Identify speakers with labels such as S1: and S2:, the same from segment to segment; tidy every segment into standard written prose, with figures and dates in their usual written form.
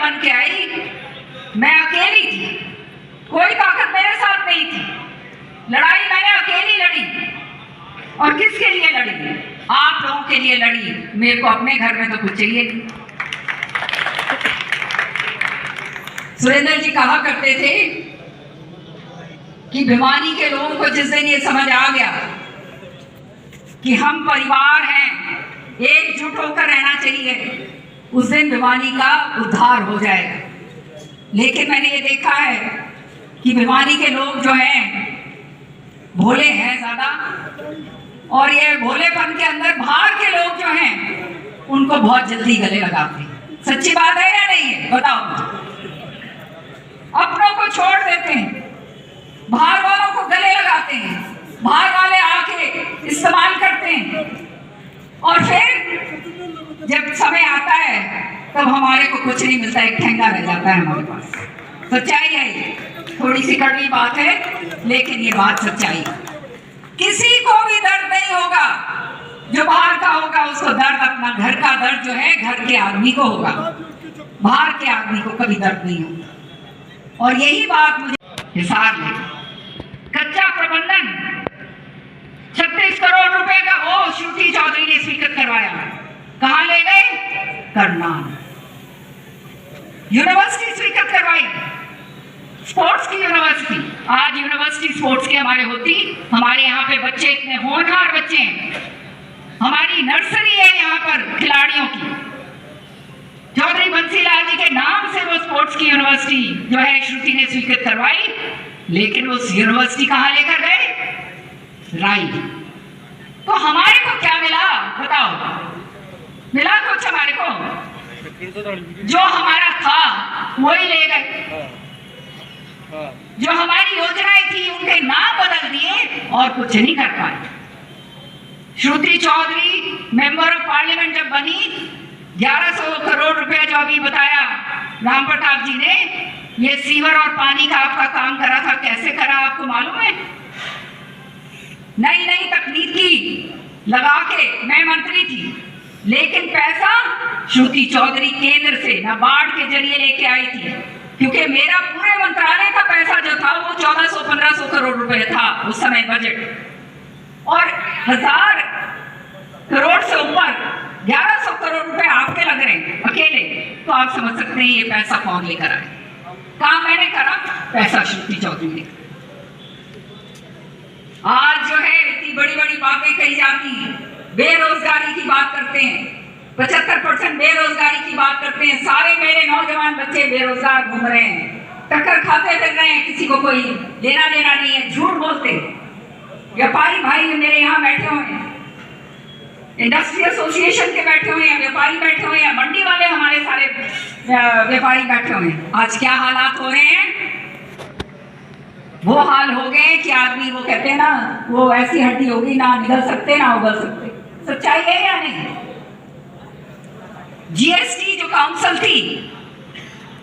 S1: बन के आई, मैं अकेली थी, कोई ताकत मेरे साथ नहीं थी। लड़ाई मैंने अकेली लड़ी। और किसके लिए लड़ी? आप लोगों के लिए लड़ी। मेरे को अपने घर में तो कुछ चाहिए नहीं। सुरेंद्र जी कहा करते थे कि भिवानी के लोगों को जिस दिन ये समझ आ गया कि हम परिवार हैं, एकजुट होकर रहना चाहिए, उस दिन भिवानी का उद्धार हो जाएगा। लेकिन मैंने ये देखा है कि भिवानी के लोग जो हैं भोले हैं ज्यादा, और ये भोलेपन के अंदर बाहर के लोग जो हैं उनको बहुत जल्दी गले लगाते हैं। सच्ची बात है या नहीं है? बताओ। अपनों को छोड़ देते हैं, बाहर वालों को गले लगाते हैं, बाहर वाले आके इस्तेमाल करते हैं, और फिर जब समय आता है तब हमारे को कुछ नहीं मिलता, एक ठेंगा रह जाता है हमारे पास। सच्चाई है ये। थोड़ी सी कड़वी बात है, लेकिन ये बात सच्चाई है। किसी को भी दर्द नहीं होगा जो बाहर का होगा, उसको दर्द अपना घर का दर्द जो है घर के आदमी को होगा, बाहर के आदमी को कभी दर्द नहीं होगा। और यही बात मुझे हिसार ले, कच्चा प्रबंधन 36 करोड़ रुपए का वो श्रुति चौधरी ने स्वीकृत करवाया। कहां ले गए? करनाल। यूनिवर्सिटी स्वीकृत करवाई, स्पोर्ट्स की यूनिवर्सिटी। आज यूनिवर्सिटी स्पोर्ट्स की हमारे होती, हमारे यहाँ पे बच्चे इतने होनहार बच्चे हैं, हमारी नर्सरी है यहाँ पर खिलाड़ियों की। चौधरी बंसीलाल जी के नाम से वो स्पोर्ट्स की यूनिवर्सिटी जो है श्रुति ने स्वीकृत करवाई। लेकिन उस यूनिवर्सिटी कहाँ लेकर गए? राई। तो हमारे को क्या मिला बताओ? मिला कुछ हमारे को? जो हमारा था वही ले गए। जो हमारी योजनाएं थी उनके नाम बदल दिए और कुछ नहीं कर पाए। Shruti Chaudhary member of parliament जब बनी, 1100 करोड़ रुपए जो अभी बताया राम प्रताप जी ने, ये सीवर और पानी का आपका काम करा था। कैसे करा आपको मालूम है? नई नई तकनीकी लगा के, मैं मंत्री थी, लेकिन पैसा श्रुति चौधरी केंद्र से नाबार्ड के जरिए लेके आई थी, क्योंकि मेरा पूरे मंत्रालय का पैसा जो था वो 1400-1500 करोड़ रुपए था उस समय बजट, और 1000 करोड़ से ऊपर 1100 करोड़ रुपए आपके लग रहे हैं अकेले। तो आप समझ सकते हैं ये पैसा कौन लेकर आए। काम मैंने करा, पैसा श्रुति चौधरी ने। आज जो है इतनी बड़ी बड़ी बातें कही जाती हैं, बेरोजगारी की बात करते हैं, 75% बेरोजगारी की बात करते हैं। सारे मेरे नौजवान बच्चे बेरोजगार घूम रहे हैं, टक्कर खाते फिर रहे हैं, किसी को कोई लेना देना नहीं है, झूठ बोलते हैं। व्यापारी भाई मेरे यहाँ बैठे हुए हैं, इंडस्ट्री एसोसिएशन के बैठे हुए हैं, व्यापारी बैठे हुए हैं, मंडी वाले हमारे सारे व्यापारी बैठे हुए हैं। आज क्या हालात हो रहे हैं? वो हाल हो गए कि आदमी, वो कहते हैं ना, वो ऐसी हड्डी होगी ना निगल सकते ना उगल सकते। सच्चाई है या नहीं? जीएसटी जो काउंसिल थी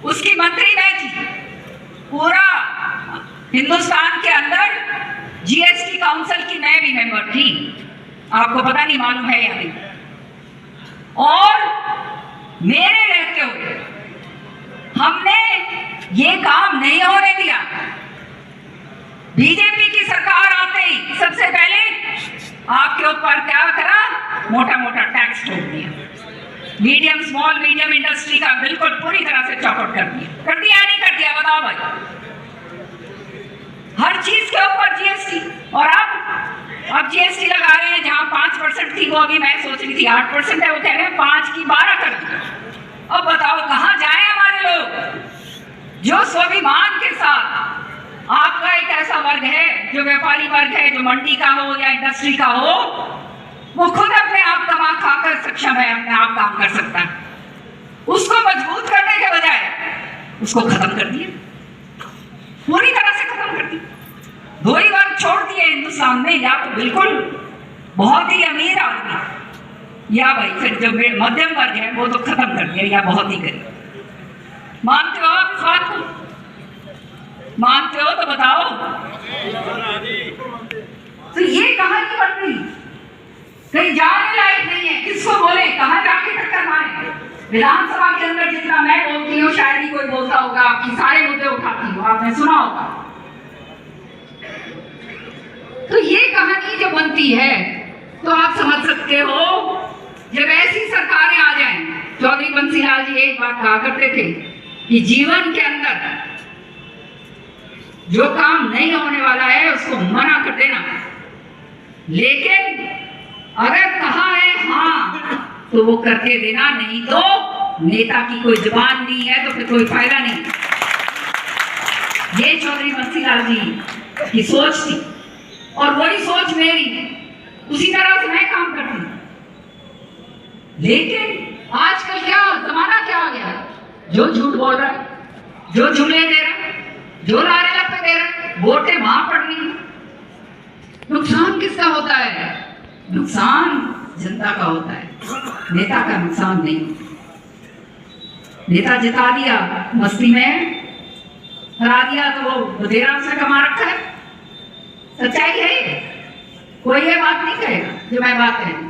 S1: उसकी मंत्री मैं थी। पूरा हिंदुस्तान के अंदर जीएसटी काउंसिल की मैं भी मेंबर थी। आपको पता नहीं, मालूम है या नहीं? और मेरे रहते हुए हमने ये काम नहीं होने दिया। बीजेपी की सरकार आते ही सबसे पहले आपके ऊपर क्या करा? मोटा मोटा टैक्स ठोक दिया। मीडियम, स्मॉल मीडियम इंडस्ट्री का बिल्कुल पूरी तरह से चौपट कर दिया। कर दिया नहीं कर दिया? बताओ भाई। हर चीज के ऊपर जीएसटी। और अब जीएसटी लगा रहे हैं, जहां 5% थी वो अभी मैं सोच रही थी 8% है, वो कह रहे हैं 5 की 12 कर दिया। अब बताओ कहां जाए हमारे लोग जो स्वाभिमान के साथ। आपका एक ऐसा वर्ग है जो व्यापारी वर्ग है, जो मंडी का हो या इंडस्ट्री का हो, वो खुद अपने आप कमा खाकर सक्षम है, अपने आप काम कर सकता है। उसको मजबूत करने के बजाय उसको खत्म कर दिया, पूरी तरह से खत्म कर दिया। दो ही वर्ग छोड़ दिए हिंदुस्तान में, या तो बिल्कुल बहुत ही अमीर आदमी, या भाई फिर जो मध्यम वर्ग है वो तो खत्म कर दिया, या बहुत ही गरीब। मानते हो आप इस बात को? मानते हो तो बताओ। तो ये कहानी बन रही, कहीं जाने लायक नहीं है। किसको बोले, कहां जाके टक्कर मारे? विधानसभा के अंदर जितना मैं बोलती हूँ शायद ही कोई बोलता होगा, आपकी सारे मुद्दे उठाती हूँ, आपने सुना होगा। तो ये कहानी जो बनती है तो आप समझ सकते हो, जब ऐसी सरकारें आ जाएं। चौधरी बंसीलाल जी एक बात कहा करते थे कि जीवन के अंदर जो काम नहीं होने वाला है उसको मना कर देना, लेकिन अगर कहा है हाँ तो वो करके देना, नहीं तो नेता की कोई जुबान नहीं है तो फिर कोई फायदा नहीं। ये चौधरी बंसीलाल जी की सोच थी और वही सोच मेरी, उसी तरह से मैं काम करती हूँ। लेकिन आजकल क्या जमाना क्या आ गया, जो झूठ बोल रहा है, जो जुमले दे रहा है, जो लारे लपे दे रहा है, वोटें वहां पड़ रही। नुकसान किसका होता है? नुकसान जनता का होता है, नेता का नुकसान नहीं। नेता जिता दिया, मस्ती में हरा दिया तो वो बधेरा उसने कमा रखा है। सच्चाई है, कोई ये बात नहीं कहेगा जो मैं बात कह रही।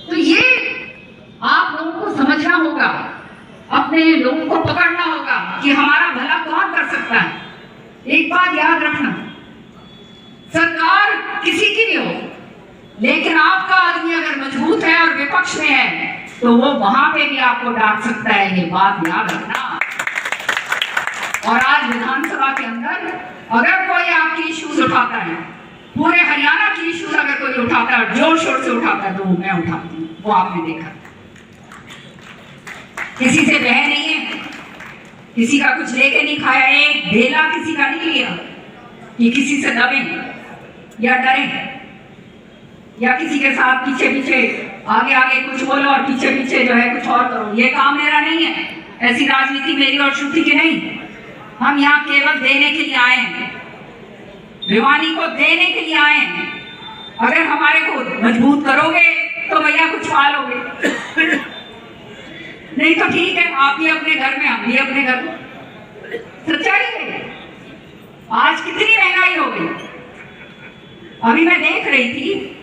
S1: तो ये आप लोगों को समझना होगा, अपने लोगों को पकड़ना होगा कि हमारा भला कौन कर सकता है। एक बात याद रखना, सरकार किसी की भी हो, लेकिन आपका आदमी अगर मजबूत है और विपक्ष में है तो वो वहां पे भी आपको डांट सकता है, ये बात याद रखना। और आज विधानसभा के अंदर अगर कोई आपकी इश्यूज उठाता है, पूरे हरियाणा की इश्यूज अगर कोई उठाता है, जोर शोर से उठाता है, तो वो मैं उठाती हूँ, वो आपने देखा। किसी से बह नहीं है, किसी का कुछ लेके नहीं खाया, एक ढेला किसी का नहीं लिया कि किसी से दबे या डरे या किसी के साथ पीछे पीछे आगे आगे कुछ बोलो और पीछे पीछे जो है कुछ और करो। ये काम मेरा नहीं है, ऐसी राजनीति मेरी और श्रुति की नहीं। हम यहाँ केवल देने के लिए आए हैं, भिवानी को देने के लिए आए हैं। अगर हमारे को मजबूत करोगे तो भैया कुछ पालोगे, नहीं तो ठीक है, आप भी अपने घर में, हम भी अपने घर में। सच्चाई है। आज कितनी महंगाई हो गई। अभी मैं देख रही थी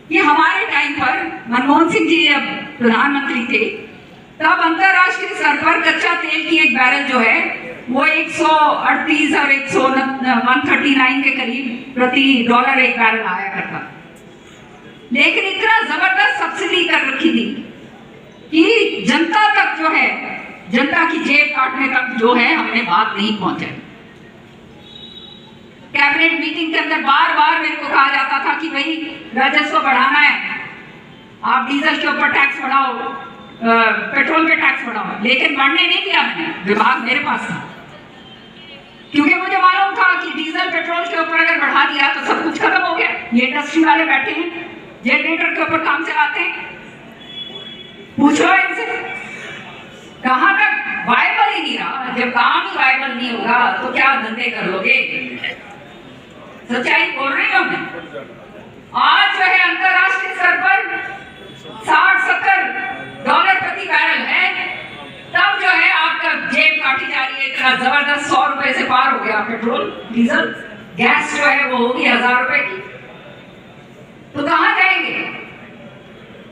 S1: कि हमारे टाइम पर मनमोहन सिंह जी जब प्रधानमंत्री थे तब अंतरराष्ट्रीय स्तर पर कच्चा तेल की एक बैरल जो है वो 138 और 139 के करीब प्रति डॉलर एक बैरल आया करता, लेकिन इतना जबरदस्त सब्सिडी कर रखी थी कि जनता तक जो है, जनता की जेब काटने तक जो है हमने बात नहीं पहुंचाई। कैबिनेट मीटिंग के अंदर बार बार मेरे को कहा जाता था कि भाई राजस्व बढ़ाना है, आप डीजल के ऊपर टैक्स बढ़ाओ, पेट्रोल पे टैक्स बढ़ाओ, लेकिन बढ़ने नहीं दिया मैंने, विभाग मेरे पास था, क्योंकि मुझे मालूम था कि डीजल पेट्रोल के ऊपर अगर बढ़ा दिया तो सब कुछ खत्म हो गया। ये इंडस्ट्री वाले बैठे हैं, जनरेटर के ऊपर काम चलाते हैं, पूछो इनसे कहां तक वायबल ही नहीं रहा। जब काम ही वायबल नहीं होगा तो क्या धंधे कर लोगे। सच्चाई बोल रही हूं मैं। आज जो है अंतरराष्ट्रीय स्तर पर 60-70 डॉलर प्रति बैरल है, तब जो है आपका जेब काटी जा रही है। इतना जबरदस्त 100 रुपए से पार हो गया पेट्रोल डीजल, गैस जो है वो होगी 1000 रुपए की। तो कहां जाएंगे।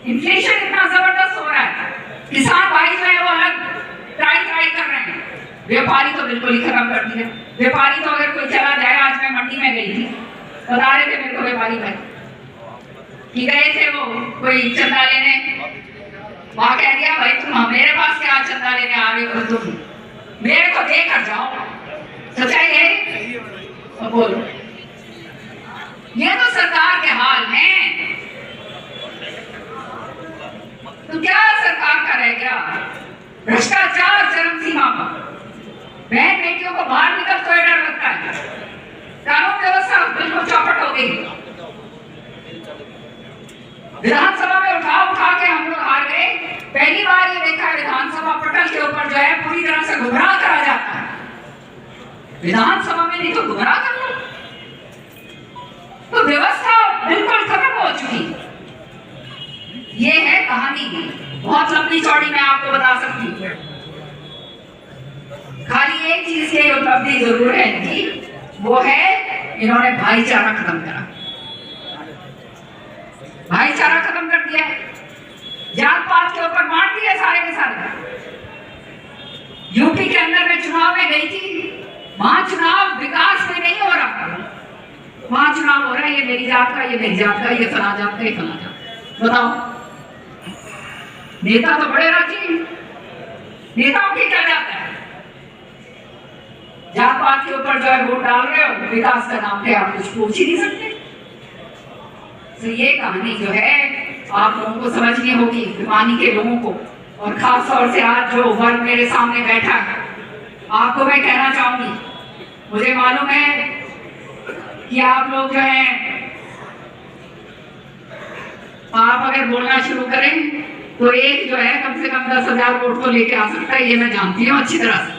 S1: इन्फ्लेशन इतना जबरदस्त हो रहा है, किसान भाई जो है वो अलग ट्राई कर रहे हैं, व्यापारी तो बिल्कुल ही खत्म कर दिया। व्यापारी तो अगर कोई चला जाए, आज मैं मंडी में गई थी, बता रहे थे मेरे को व्यापारी भाई कि गए थे वो कोई चंदा लेने, वहां कह दिया भाई तुम मेरे पास क्या चंदा लेने आ रहे हो, तुम मेरे को देकर जाओ। सच्चाई है। तो बोलो, ये तो सरकार के हाल हैं। तो क्या सरकार का रह गया। भ्रष्टाचार चरम सीमा पर, बहन बेटियों को बाहर निकल तो डर लगता है, कानून व्यवस्था बिल्कुल चौपट हो गई। विधानसभा में उठा के हम लोग हार गए। पहली बार ये देखा है विधानसभा पटल के ऊपर जो है पूरी तरह से गुमराह करा जाता है। विधानसभा में नहीं तो गुमराह कर लो, तो व्यवस्था बिल्कुल खत्म हो चुकी। ये है कहानी, बहुत लंबी चौड़ी मैं आपको बता सकती हूँ। खाली एक चीज की उपलब्धि जरूर है इनकी, वो है इन्होंने भाईचारा खत्म करा। भाईचारा खत्म कर दिया। जात पात के ऊपर बांट दिए सारे के सारे। यूपी के अंदर मैं चुनाव में गई थी, वहां चुनाव विकास में नहीं हो रहा, वहां चुनाव हो रहा है ये मेरी जात का, ये मेरी जात का, ये फला जात का, ये फला जात। बताओ, नेता तो बड़े राजी, नेताओं की क्या जाता है? जात पात के ऊपर जो है वोट डाल रहे हो, विकास का नाम पे आप कुछ पूछ ही नहीं सकते। तो ये कहानी जो है आप लोगों को समझनी होगी, भिवानी के लोगों को, और खास तौर से आज जो वर्ग मेरे सामने बैठा है, आपको मैं कहना चाहूंगी, मुझे मालूम है कि आप लोग जो हैं, आप अगर बोलना शुरू करें तो एक जो है कम से कम 10,000 वोट तो लेके आ सकता है, ये मैं जानती हूँ अच्छी तरह से।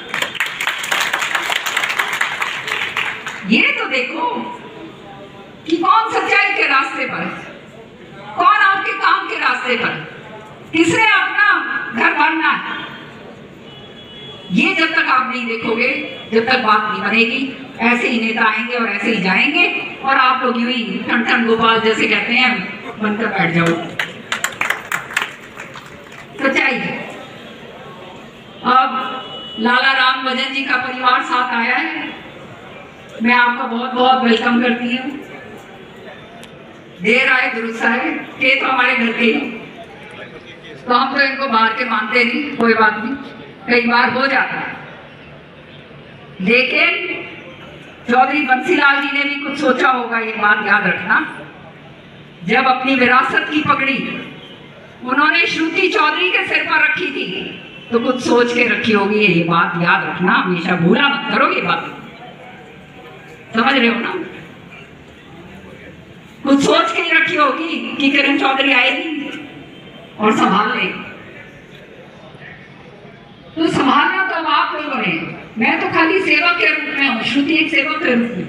S1: ये तो देखो कि कौन सच्चाई के रास्ते पर है, कौन आपके काम के रास्ते पर है, किसने अपना घर बनना है। ये जब तक आप नहीं देखोगे, जब तक बात नहीं बनेगी, ऐसे ही नेता आएंगे और ऐसे ही जाएंगे, और आप लोग यूं ही ठन ठन गोपाल जैसे कहते हैं बनकर बैठ जाओ। सच्चाई है। अब लाला राम भजन जी का परिवार साथ आया है, मैं आपका बहुत बहुत वेलकम करती हूँ। देर आए दुरुस्त आए, ये तो हमारे घर के ही, तो हम तो इनको बाहर के मानते नहीं, कोई बात नहीं, कई बार हो जाता है। लेकिन चौधरी बंसीलाल जी ने भी कुछ सोचा होगा, ये बात याद रखना, जब अपनी विरासत की पगड़ी उन्होंने श्रुति चौधरी के सिर पर रखी थी, तो कुछ सोच के रखी होगी, ये बात याद रखना, हमेशा भूला मत करो ये बात, समझ रहे हो ना? कुछ सोच के ही रखी होगी कि किरण चौधरी आएगी और संभाल ले, तो संभालना तो आप लोगों ने, मैं तो खाली सेवक के रूप में हूँ, श्रुति एक सेवक के रूप में,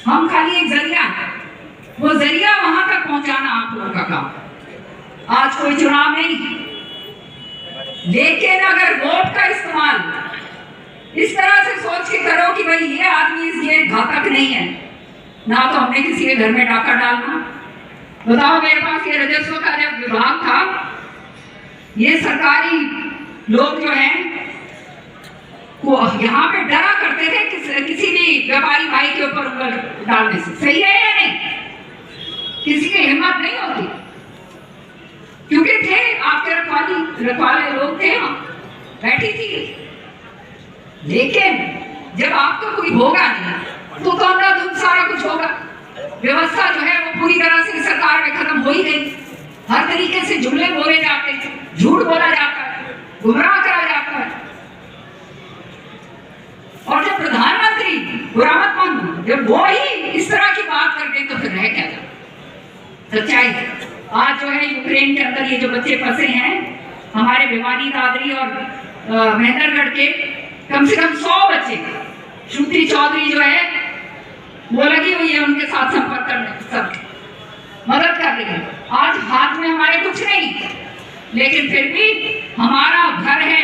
S1: हम खाली एक जरिया, वो जरिया वहां तक पहुंचाना आप लोगों का काम। आज कोई चुनाव नहीं, लेकिन अगर वोट का इस्तेमाल इस तरह से सोच के करो कि भाई ये आदमी ये घातक नहीं है ना, तो हमने किसी के घर में डाका डालना। बताओ, मेरे पास ये राजस्व का जब विभाग था, ये सरकारी लोग जो हैं वो यहाँ पे डरा करते थे किसी भी व्यापारी भाई के ऊपर उंगल डालने से। सही है या नहीं? किसी की हिम्मत नहीं होती, क्योंकि थे आपके रखवाले लोग थे, बैठी थी। लेकिन जब आपका कोई होगा नहीं तो अंधाधुंध सारा कुछ होगा। व्यवस्था जो है वो पूरी तरह से सरकार में खत्म हो ही गई। हर तरीके से जुमले बोले जाते हैं, झूठ बोला जाता है, गुमराह करा जाता है। और जब प्रधानमंत्री बुरा मत मानो, जब वो ही इस तरह की बात कर दे तो फिर रह क्या जाए? सच्चाई आज जो है यूक्रेन के अंदर ये जो बच्चे फंसे हैं, हमारे भिवानी, दादरी और महेंद्रगढ़ के कम से कम 100 बच्चे, श्रुति चौधरी जो है वो लगी हुई है उनके साथ संपर्क करने, सब मदद कर रही है। आज हाथ में हमारे कुछ नहीं, लेकिन फिर भी हमारा घर है,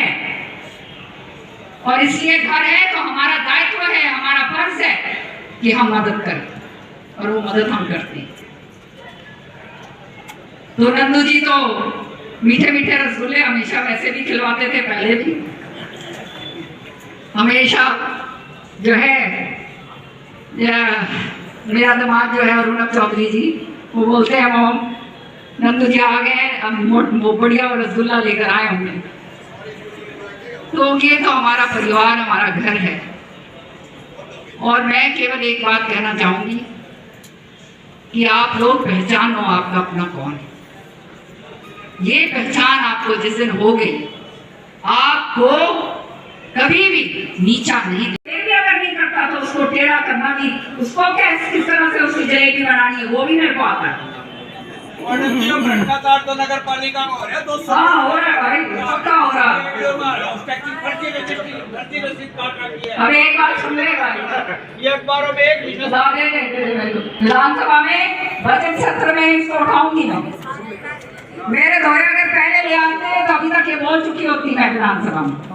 S1: और इसलिए घर है तो हमारा दायित्व है, हमारा फर्ज है कि हम मदद करें, और वो मदद हम करते हैं। तो नंदू जी तो मीठे मीठे रसगुल्ले हमेशा वैसे भी खिलवाते थे, पहले भी हमेशा जो है मेरा दामाद जो है अरुणव चौधरी जी, वो बोलते हैं मोम नंदू जी आ गए, अब वो बढ़िया रसगुल्ला लेकर आए होंगे। तो ये तो हमारा परिवार, हमारा घर है। और मैं केवल एक बात कहना चाहूंगी कि आप लोग पहचानो आपका अपना कौन है। ये पहचान आपको जिस दिन हो गई, आपको कभी भी नीचा नहीं, अगर नहीं करता तो उसको टेढ़ा करना भी, उसको किस तरह से उसकी जलेबी बनानी है वो भी मेरे को आता है।
S2: भ्रष्टाचार तो नगर पालिका में हो रहा है दोस्तों।
S1: हाँ हो रहा है भाई, पक्का हो रहा है। अब एक बार सुन ले भाई,
S2: एक बार में एक
S1: विधानसभा में बजट सत्र में इसको उठाऊंगी मैं। मेरे दौरे अगर पहले ले आते तो अभी तक ये बोल चुकी होती मैं विधानसभा में।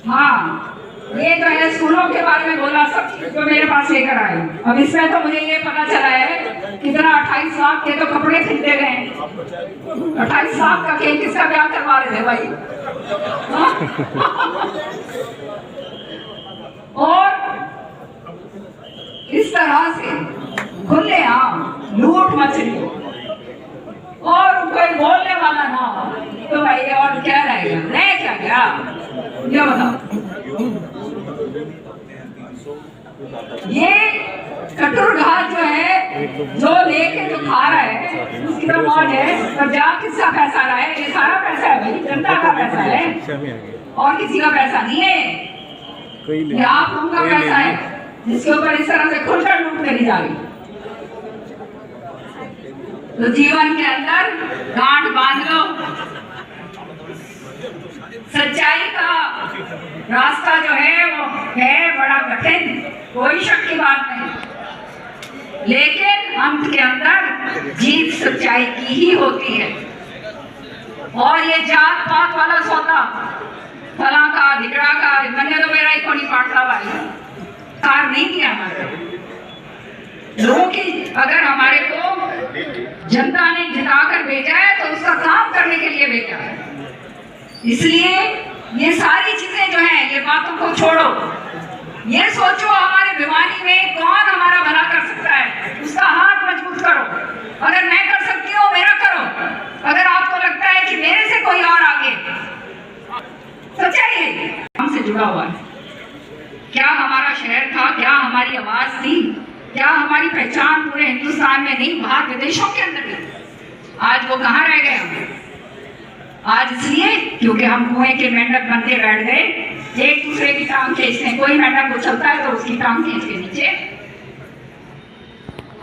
S1: हाँ, ये जो है स्कूलों के बारे में बोला, सब जो मेरे पास लेकर आए। अब इसमें तो मुझे ये पता चला है कितना 28 लाख के तो कपड़े खरीदे गए। 28 लाख का केक किसका ब्याह करवा रहे थे भाई? और इस तरह से खुलेआम लूट मचली और कोई बोलने वाला ना हो तो भाई और क्या रहेगा? रह क्या ये बताओ। ये कटोर घाट जो है, जो लेके जो खा रहा है उसकी तो मौज है, पर जा किसका पैसा रहा है? ये सारा पैसा है भाई, जनता का पैसा है और किसी का पैसा नहीं है। ये आप लोगों का पैसा है जिसके ऊपर इस तरह से खुलकर लूट करी जा रही। तो जीवन के अंदर गांठ बांध लो। सच्चाई का रास्ता जो है वो है बड़ा कठिन, कोई शक की बात नहीं, लेकिन अंत के अंदर जीत सच्चाई की ही होती है। और ये जात पात वाला सौदा, फला का धिकड़ा का, मैंने तो मेरा ही कोनी पाटला भाई कार नहीं किया हमारे लोगों की। अगर हमारे को जनता ने जिताकर भेजा है तो उसका काम करने के लिए भेजा है। इसलिए ये सारी चीजें जो हैं, ये बातों को छोड़ो, ये सोचो हमारे भिवानी में कौन हमारा भला कर सकता है, उसका हाथ मजबूत करो। अगर मैं कर सकती हूँ मेरा करो, अगर आपको लगता है कि मेरे से कोई और आगे, सच्चाई है हमसे जुड़ा हुआ है। क्या हमारा शहर था, क्या हमारी आवाज थी, क्या हमारी पहचान पूरे हिंदुस्तान में नहीं, बाहर विदेशों के अंदर भी? आज वो कहाँ रह गए हम? आज इसलिए क्योंकि हम कुएं के मेंढक बनते बैठ गए, एक दूसरे की टांग खींचते। कोई मेंढक उछलता है तो उसकी टांग खींच के नीचे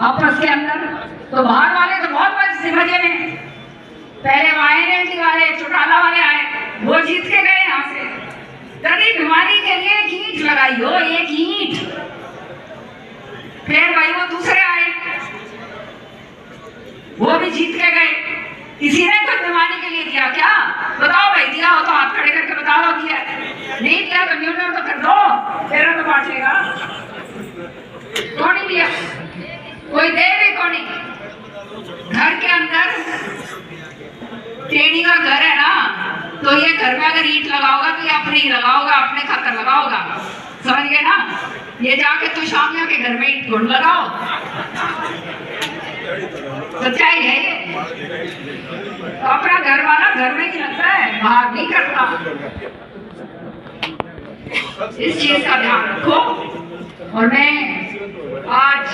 S1: आपस के अंदर। तो बाहर वाले तो बहुत मजे में, पहले वायनेटी वाले चौटाला वाले आए, वो जीत के गए यहाँ से। कभी भिवानी के लिए एक ईंट लगाई हो, एक ईंट। फिर भाई वो दूसरे आए, वो भी जीत के गए। किसी ने कुछ भिवानी के लिए दिया क्या? बताओ भाई, दिया हो तो हाथ खड़े करके बता दो दिया। नहीं दिया तो न्यूनतम तो कर दो, तेरा तो बांटेगा। कौन नहीं दिया? कोई दे भी कौन नहीं। घर के अंदर टेढ़ी का घर है ना, तो ये घर में अगर ईंट लगाओगा तो ये अपने ही लगाओगा, अपने खाकर लगाओगा, समझ गए ना? ये जाके तो शामिया के घर में ईंट गुड़ लगाओ। सच्चाई है ये। तो अपना घर वाला घर में ही लगता है, बाहर नहीं करता। इस चीज का ध्यान रखो। और मैं आज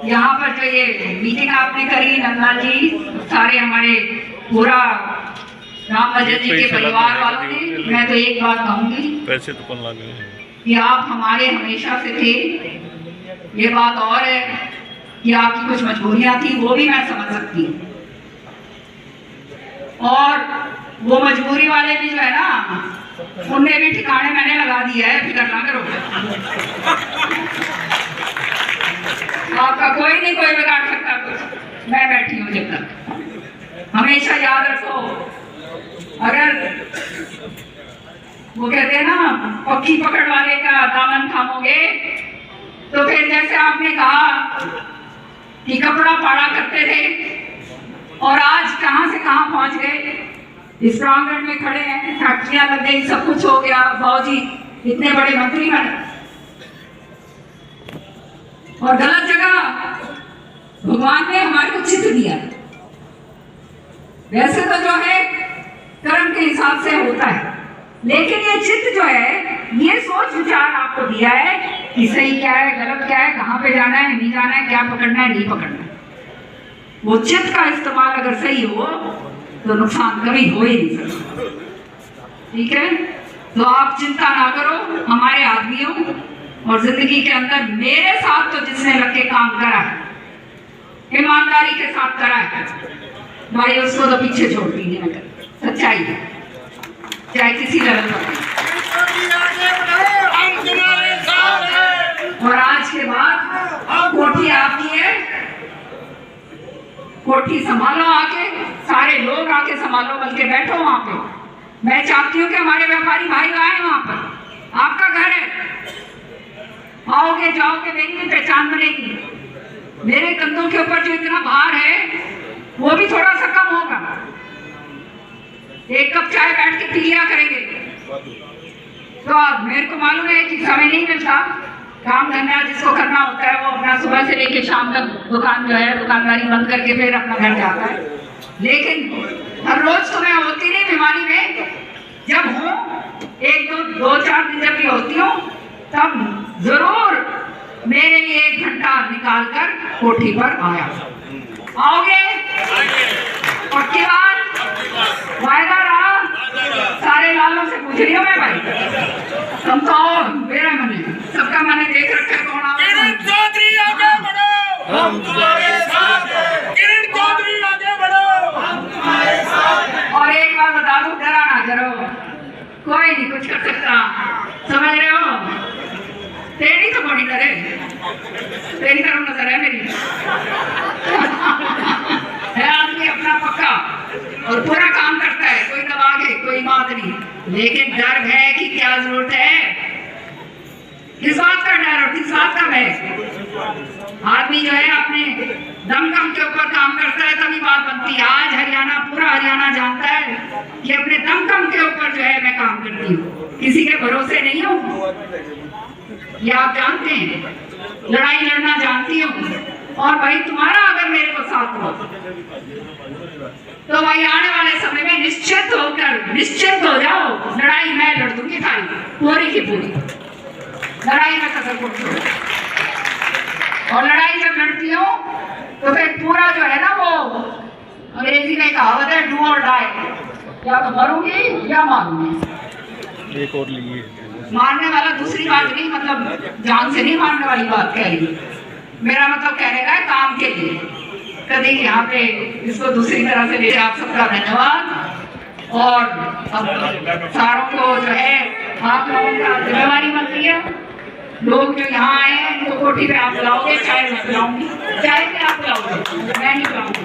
S1: यहाँ पर जो ये मीटिंग आपने करी नंदलाल जी, सारे हमारे पूरा राम भजन जी के परिवार वालों ने, मैं तो एक बात कहूंगी,
S3: पैसे तो कौन लागे
S1: कि आप हमारे हमेशा से थे। ये बात और है कि आपकी कुछ मजबूरियां थी, वो भी मैं समझ सकती हूँ। और वो मजबूरी वाले भी जो है ना, उनने भी ठिकाने मैंने लगा दिया है, फिक्र ना करो। आपका कोई नहीं कोई बिगाड़ सकता कुछ, मैं बैठी हूँ जब तक। हमेशा याद रखो, अगर वो कहते हैं ना पक्की पकड़ वाले का दामन थामोगे, तो फिर जैसे आपने कहा कि कपड़ा पाड़ा करते थे और आज कहां से कहां पहुंच गए। इस प्रांगण में खड़े हैं, फैक्ट्रियां लग गई, सब कुछ हो गया, बाबूजी इतने बड़े मंत्री बने, और गलत जगह भगवान ने हमारे को चित्र दिया। वैसे तो जो है कर्म के हिसाब से होता है, लेकिन ये चित्त जो है, ये सोच विचार आपको दिया है कि सही क्या है, गलत क्या है, कहाँ पे जाना है, नहीं जाना है, क्या पकड़ना है, नहीं पकड़ना है। वो चित्त का इस्तेमाल अगर सही हो तो नुकसान कभी हो ही नहीं सकता। ठीक है, तो आप चिंता ना करो हमारे आदमियों, और जिंदगी के अंदर मेरे साथ तो जिसने लग के काम करा है, ईमानदारी के साथ करा है भाई, उसको तो पीछे छोड़ती नहीं मैं। सच्चाई है, चाहे किसी लेवल पर। और आज के बाद कोठी आपकी है, कोठी संभालो, आके सारे लोग आके संभालो, बल्कि बैठो वहां पे। मैं चाहती हूँ कि हमारे व्यापारी भाई आए वहां पर, आपका घर है, आओगे जाओगे, मेरी भी पहचान बनेगी। मेरे कंधों के ऊपर जो इतना भार है वो भी थोड़ा सा कम होगा। एक कप चाय बैठ के पी लिया करेंगे। तो अब मेरे को मालूम है कि समय नहीं मिलता, काम धंधा जिसको करना होता है वो अपना सुबह से लेके शाम तक दुकान जो है दुकानदारी बंद करके फिर अपना घर जाता है। लेकिन हर रोज तो मैं होती नहीं बीमारी में, जब हूँ एक दो चार दिन जब भी होती हूँ तब जरूर मेरे लिए 1 घंटा निकाल कर कोठी पर आया। आओगे? पक्की बात? वायदा रहा? सारे लालों से पूछ रही हूँ मैं भाई, तुम तो आओ, मेरा मन है, सबका मन है, देख रखा है कौन आओ।
S2: किरण चौधरी आगे बढ़ो, हम तुम्हारे साथ हैं। किरण चौधरी आगे बढ़ो, हम तुम्हारे साथ हैं।
S1: और एक बात बता दूं, डरा ना करो, कोई नहीं कुछ कर सकता, समझ रहे हो? तेरी तो बड़ी डरे, तेरी तरफ नजर है मेरी। है आदमी अपना पक्का और पूरा काम करता है, कोई दबागे कोई बात नहीं, लेकिन डर है कि क्या जरूरत है, किस बात का डर और किस बात का भय? आदमी जो है अपने दमखम के ऊपर काम करता है तभी बात बनती है। आज हरियाणा, पूरा हरियाणा जानता है कि अपने दमखम के ऊपर जो है मैं काम करती हूँ, किसी के भरोसे नहीं हूँ, ये आप जानते हैं। लड़ाई लड़ना जानती हूँ और भाई तुम्हारा अगर मेरे को साथ हो तो भाई आने वाले समय में निश्चित हो जाओ, लड़ाई मैं लड़ दूंगी भाई, पूरी की पूरी लड़ाई में कसर कुछ। और लड़ाई जब लड़ती हूँ तो फिर पूरा जो है ना वो अंग्रेजी में कहावत है, डू और डाई, या तो मरूंगी या मारूंगी।
S3: एक और लिए
S1: मारने वाला दूसरी बात नहीं, मतलब जान से नहीं मारने वाली बात कह रही, मेरा मतलब कहने का है काम के लिए। कभी यहाँ पे इसको दूसरी तरह से ले, आप सबका धन्यवाद। और अब सारों को जो है आप लोगों का जिम्मेवारी बनती है, लोग जो यहाँ आए हैं इनको कोठी पे आप बुलाओगे, चाय मैं पिलाऊंगी, चाय पे आप पिलाओगे, मैं नहीं पिलाऊंगी।